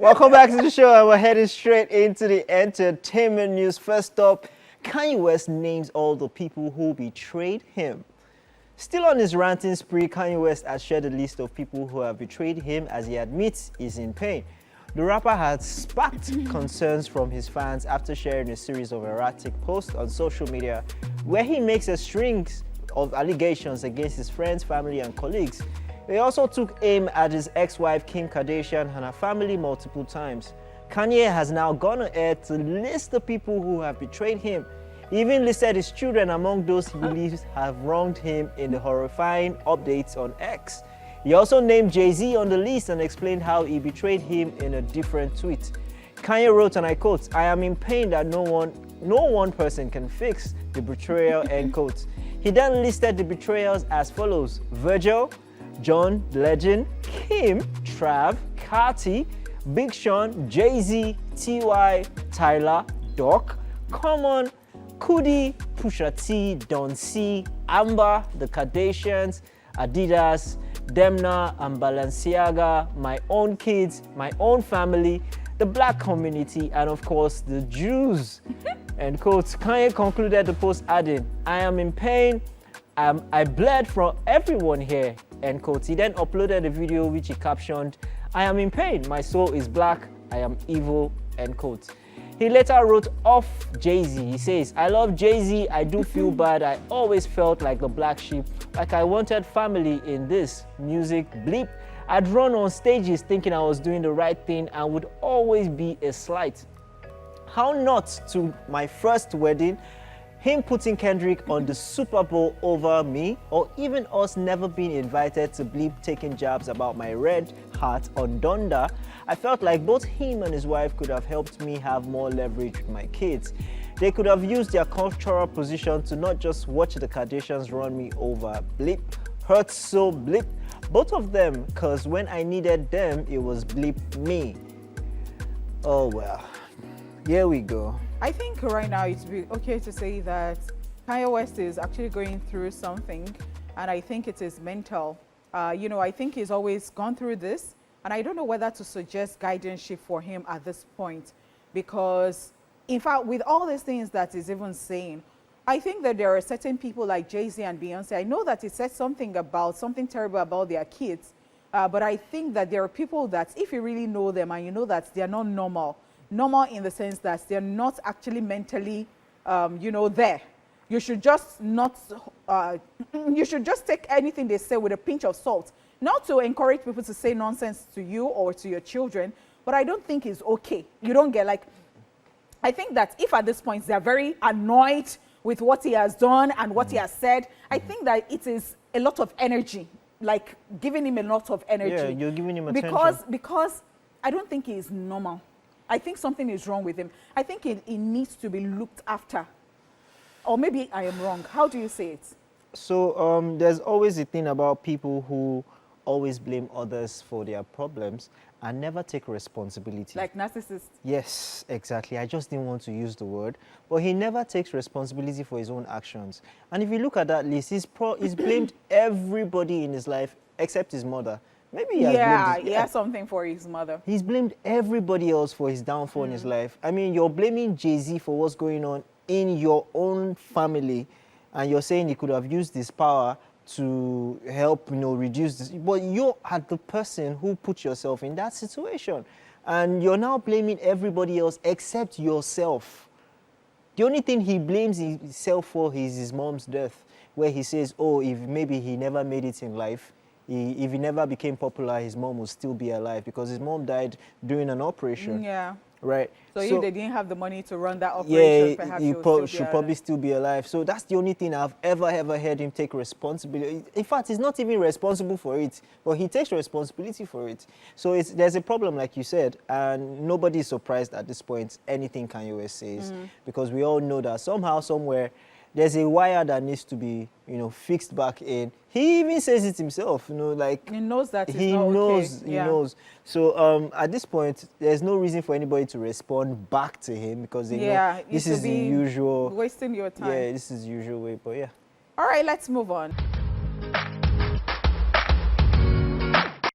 Welcome back to the show, and we're heading straight into the entertainment news. First up, Kanye West names all the people who betrayed him. Still on his ranting spree, Kanye West has shared a list of people who have betrayed him as he admits he's in pain. The rapper has sparked concerns from his fans after sharing a series of erratic posts on social media where he makes a string of allegations against his friends, family, and colleagues. He also took aim at his ex-wife Kim Kardashian and her family multiple times. Kanye has now gone ahead to list the people who have betrayed him. He even listed his children among those he believes have wronged him in the horrifying updates on X. He also named Jay-Z on the list and explained how he betrayed him in a different tweet. Kanye wrote, and I quote, "I am in pain that no one person can fix the betrayal," end quote. He then listed the betrayals as follows: Virgil, John Legend, Kim, Trav, Carti, Big Sean, Jay-Z, T.Y., Tyler, Durk, Common, Cudi, Pusha T, Don C, Amber, the Kardashians, Adidas, Demna and Balenciaga, my own kids, my own family, the black community, and of course the Jews. End quote. Kanye concluded the post adding, "I am in pain. I bled for everyone here." End quote. He then uploaded a video which he captioned, "I am in pain. My soul is black. I am evil." End quote. He later wrote off Jay-Z. He says, "I love Jay-Z. I do feel bad. I always felt like the black sheep, like I wanted family in this music bleep. I'd run on stages thinking I was doing the right thing and would always be a slight. How not to my first wedding, him putting Kendrick on the Super Bowl over me, or even us never being invited to bleep taking jabs about my red heart on Donda. I felt like both him and his wife could have helped me have more leverage with my kids. They could have used their cultural position to not just watch the Kardashians run me over. Bleep. Hurts so bleep. Both of them, cause when I needed them, it was bleep me." Oh well. Here we go. I think right now it's okay to say that Kanye West is actually going through something, and I think it is mental. I think he's always gone through this, and I don't know whether to suggest guardianship for him at this point, because in fact, with all these things that he's even saying, I think that there are certain people like Jay-Z and Beyonce. I know that he said something terrible about their kids, but I think that there are people that if you really know them and you know that they're not normal in the sense that they're not actually mentally, there. You should just not, you should just take anything they say with a pinch of salt. Not to encourage people to say nonsense to you or to your children, but I don't think it's okay. You don't get I think that if at this point they're very annoyed with what he has done and what he has said, I think that it is a lot of energy, like giving him a lot of energy. Yeah, you're giving him attention. Because I don't think he is normal. I think something is wrong with him. I think he needs to be looked after. Or maybe I am wrong. How do you say it? So there's always a thing about people who always blame others for their problems and never take responsibility. Like narcissists. Yes, exactly. I just didn't want to use the word. But he never takes responsibility for his own actions. And if you look at that list, he's blamed everybody in his life except his mother. Maybe he has he has something for his mother. He's blamed everybody else for his downfall in his life. I mean, you're blaming Jay-Z for what's going on in your own family, and you're saying he could have used this power to help, reduce this. But you are the person who put yourself in that situation, and you're now blaming everybody else except yourself. The only thing he blames himself for is his mom's death, where he says, "Oh, if maybe he never made it in life, if he never became popular, his mom would still be alive because his mom died during an operation." Yeah. Right. So if they didn't have the money to run that operation, perhaps he should probably still be alive. So that's the only thing I've ever heard him take responsibility. In fact, he's not even responsible for it, but he takes responsibility for it. So there's a problem, like you said, and nobody's surprised at this point anything Kanye West says, because we all know that somehow, somewhere, there's a wire that needs to be, fixed back in. He even says it himself, he knows that he knows. So at this point, there's no reason for anybody to respond back to him because they know this is the usual. Wasting your time. Yeah, this is the usual way. But yeah. All right, let's move on.